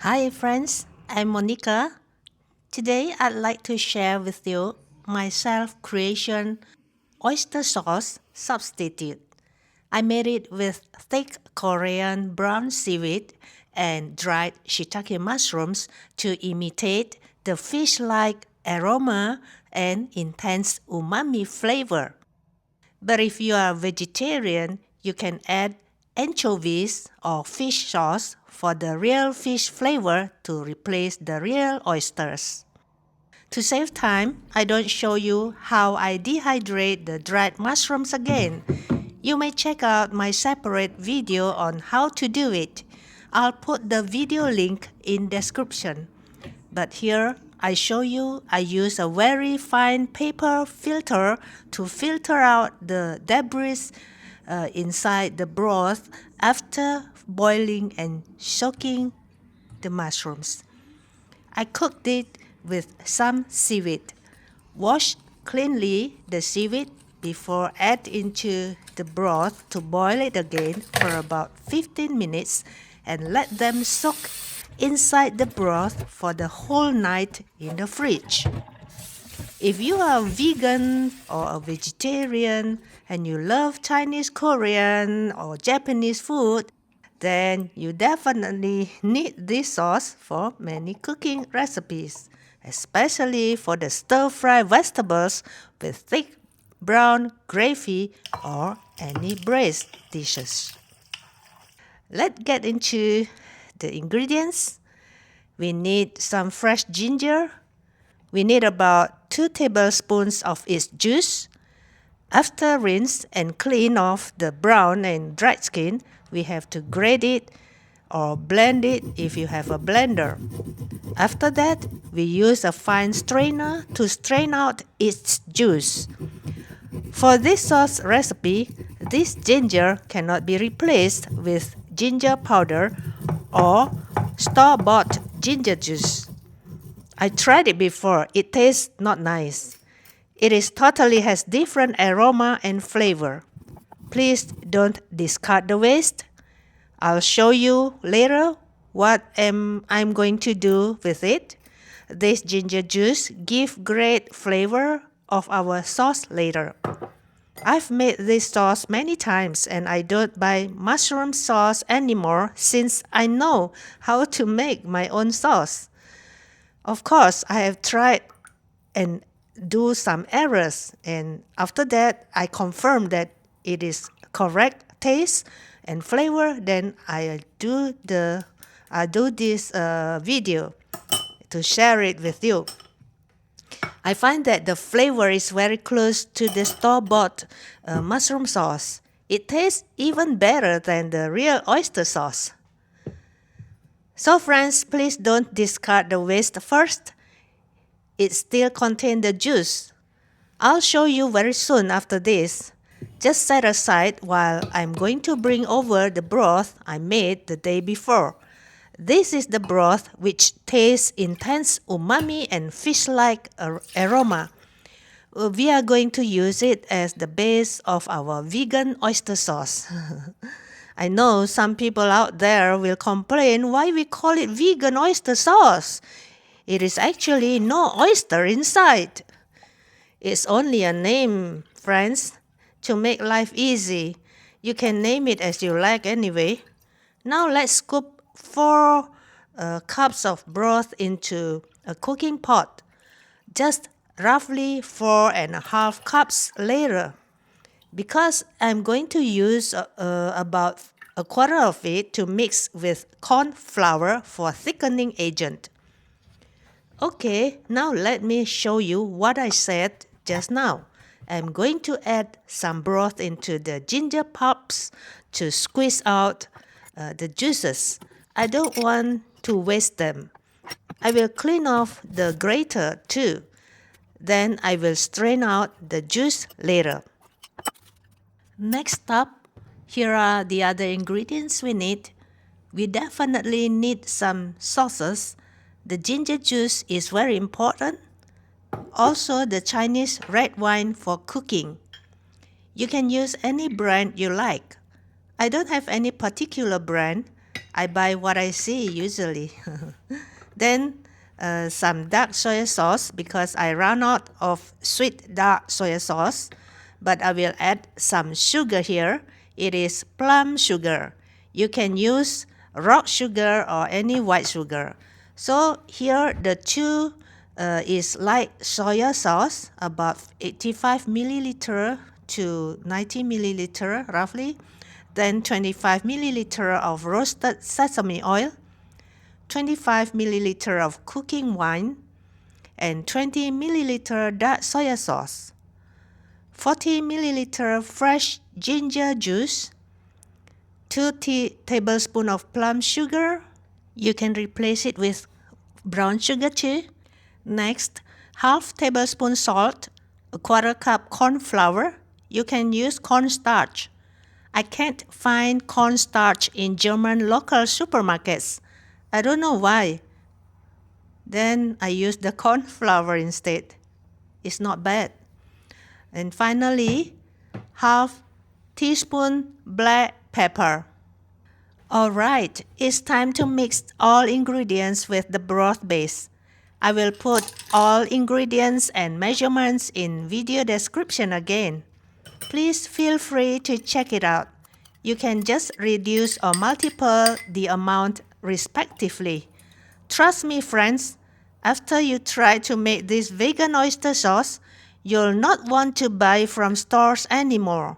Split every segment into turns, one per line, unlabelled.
Hi friends, I'm Monica. Today I'd like to share with you my self-creation oyster sauce substitute. I made it with thick Korean brown seaweed and dried shiitake mushrooms to imitate the fish-like aroma and intense umami flavor. But if you are vegetarian, you can add anchovies or fish sauce for the real fish flavor to replace the real oysters. To save time, I don't show you how I dehydrate the dried mushrooms again. You may check out my separate video on how to do it. I'll put the video link in description. But here I show you I use a very fine paper filter to filter out the debris inside the broth after boiling and soaking the mushrooms. I cooked it with some seaweed. Wash cleanly the seaweed before add into the broth to boil it again for about 15 minutes and let them soak inside the broth for the whole night in the fridge. If you are vegan or a vegetarian and you love Chinese, Korean or Japanese food, then you definitely need this sauce for many cooking recipes, especially for the stir-fry vegetables with thick brown gravy or any braised dishes. Let's get into the ingredients. We need some fresh ginger. We need about 2 tablespoons of its juice. After rinse and clean off the brown and dried skin, we have to grate it or blend it if you have a blender. After that, we use a fine strainer to strain out its juice. For this sauce recipe, this ginger cannot be replaced with ginger powder or store-bought ginger juice. I tried it before. It tastes not nice. It is totally has different aroma and flavor. Please don't discard the waste. I'll show you later what I'm going to do with it. This ginger juice gives great flavor of our sauce later. I've made this sauce many times and I don't buy mushroom sauce anymore since I know how to make my own sauce. Of course, I have tried and do some errors, and after that I confirm that it is correct taste and flavor. Then I do this video to share it with you. I find that the flavor is very close to the store-bought mushroom sauce. It tastes even better than the real oyster sauce. So friends, please don't discard the waste first. It still contains the juice. I'll show you very soon after this. Just set aside while I'm going to bring over the broth I made the day before. This is the broth which tastes intense umami and fish-like aroma. We are going to use it as the base of our vegan oyster sauce. I know some people out there will complain why we call it vegan oyster sauce. It is actually no oyster inside. It's only a name, friends, to make life easy. You can name it as you like anyway. Now let's scoop 4 cups of broth into a cooking pot. Just roughly 4.5 cups later. Because I'm going to use about a quarter of it to mix with corn flour for thickening agent. Okay, now let me show you what I said just now. I'm going to add some broth into the ginger pulps to squeeze out the juices. I don't want to waste them. I will clean off the grater too. Then I will strain out the juice later. Next up, here are the other ingredients we need. We definitely need some sauces. The ginger juice is very important. Also, the Chinese red wine for cooking. You can use any brand you like. I don't have any particular brand. I buy what I see usually. Then some dark soya sauce because I ran out of sweet dark soya sauce, but I will add some sugar here. It is plum sugar. You can use rock sugar or any white sugar. So here the two is like soya sauce, about 85 milliliter to 90 milliliter roughly. Then 25 milliliter of roasted sesame oil, 25 milliliter of cooking wine, and 20 milliliter dark soya sauce, 40 milliliter fresh ginger juice, 2 tablespoons of plum sugar. You can replace it with brown sugar too. Next, half tablespoon salt, a quarter cup corn flour. You can use cornstarch. I can't find cornstarch in German local supermarkets. I don't know why. Then I use the corn flour instead. It's not bad. And finally, half teaspoon black pepper. Alright, it's time to mix all ingredients with the broth base. I will put all ingredients and measurements in video description again. Please feel free to check it out. You can just reduce or multiply the amount respectively. Trust me, friends, after you try to make this vegan oyster sauce, you'll not want to buy from stores anymore.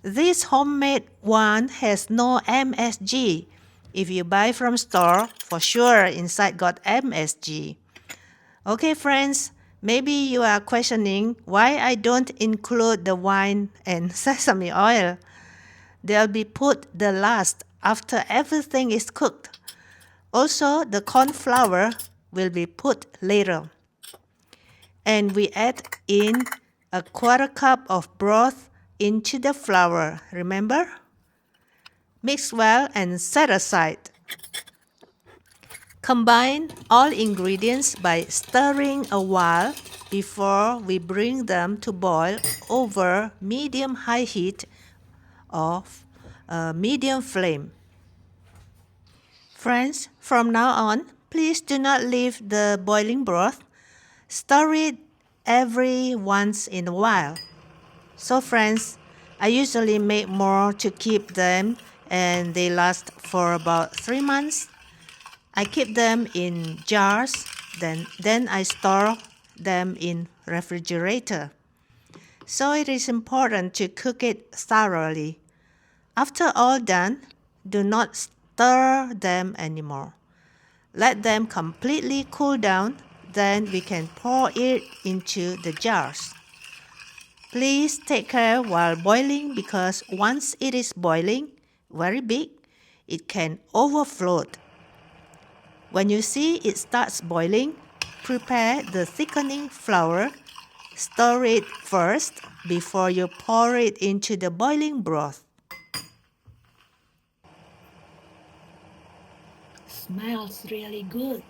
This homemade one has no MSG. If you buy from store, for sure inside got MSG. Okay, friends, maybe you are questioning why I don't include the wine and sesame oil. They'll be put the last after everything is cooked. Also, the corn flour will be put later. And we add in a quarter cup of broth into the flour, remember? Mix well and set aside. Combine all ingredients by stirring a while before we bring them to boil over medium-high heat of medium flame. Friends, from now on, please do not leave the boiling broth. Stir it every once in a while. So friends, I usually make more to keep them and they last for about 3 months. I keep them in jars, then I store them in refrigerator. So it is important to cook it thoroughly. After all done, do not stir them anymore. Let them completely cool down, then we can pour it into the jars. Please take care while boiling because once it is boiling, very big, it can overflow. When you see it starts boiling, prepare the thickening flour. Stir it first before you pour it into the boiling broth. Smells really good.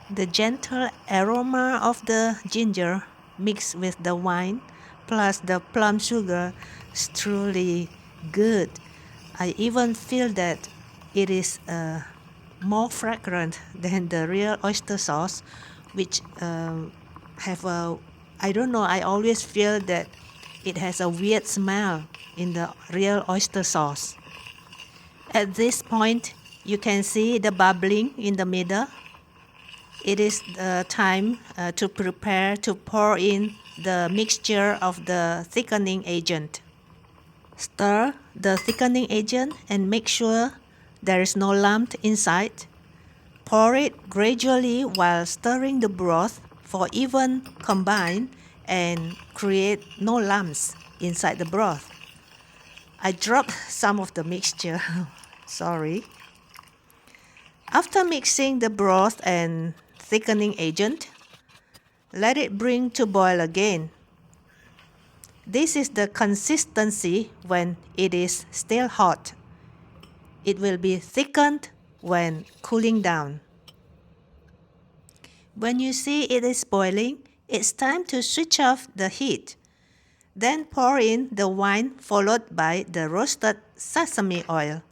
The gentle aroma of the ginger mixed with the wine plus the plum sugar is truly good. I even feel that it is more fragrant than the real oyster sauce, which have a, I don't know, I always feel that it has a weird smell in the real oyster sauce. At this point, you can see the bubbling in the middle. It is time to prepare to pour in the mixture of the thickening agent. Stir the thickening agent and make sure there is no lump inside. Pour it gradually while stirring the broth for even combine and create no lumps inside the broth. I dropped some of the mixture, sorry. After mixing the broth and thickening agent, let it bring to boil again. This is the consistency when it is still hot. It will be thickened when cooling down. When you see it is boiling, it's time to switch off the heat. Then pour in the wine followed by the roasted sesame oil.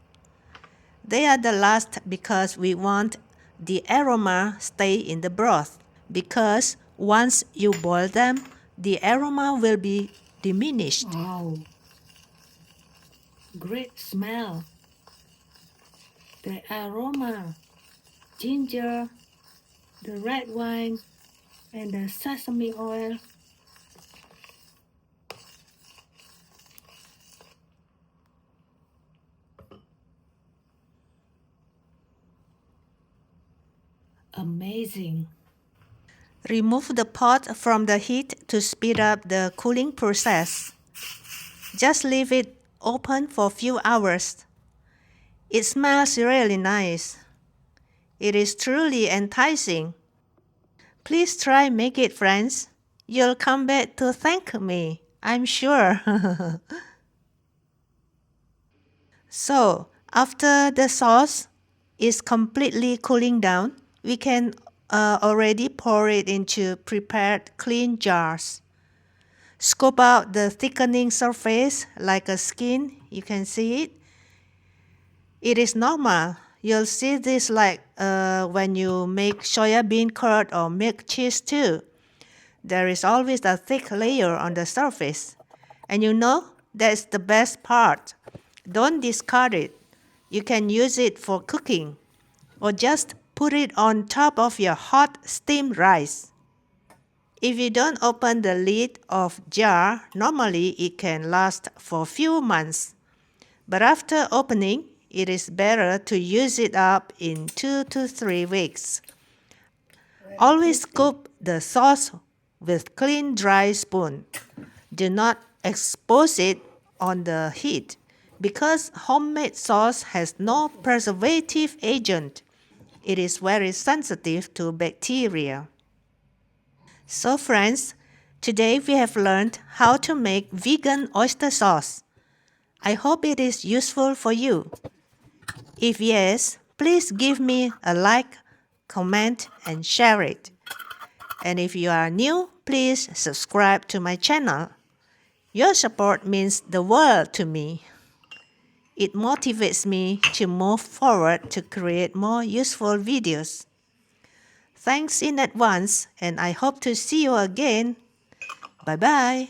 They are the last because we want the aroma stay in the broth. Because once you boil them, the aroma will be diminished.
Wow, great smell. The aroma, ginger, the red wine, and the sesame oil. Amazing.
Remove the pot from the heat to speed up the cooling process. Just leave it open for a few hours. It smells really nice. It is truly enticing. Please try make it, friends. You'll come back to thank me, I'm sure. So, after the sauce is completely cooling down, we can already pour it into prepared clean jars. Scoop out the thickening surface like a skin. You can see it. It is normal. You'll see this like when you make soya bean curd or milk cheese too. There is always a thick layer on the surface. And you know, that's the best part. Don't discard it. You can use it for cooking or just put it on top of your hot steamed rice. If you don't open the lid of jar, normally it can last for a few months. But after opening, it is better to use it up in 2 to 3 weeks. Always scoop the sauce with clean dry spoon. Do not expose it on the heat because homemade sauce has no preservative agent. It is very sensitive to bacteria. So friends, today we have learned how to make vegan oyster sauce. I hope it is useful for you. If yes, please give me a like, comment, and share it. And if you are new, please subscribe to my channel. Your support means the world to me. It motivates me to move forward to create more useful videos. Thanks in advance, and I hope to see you again. Bye bye.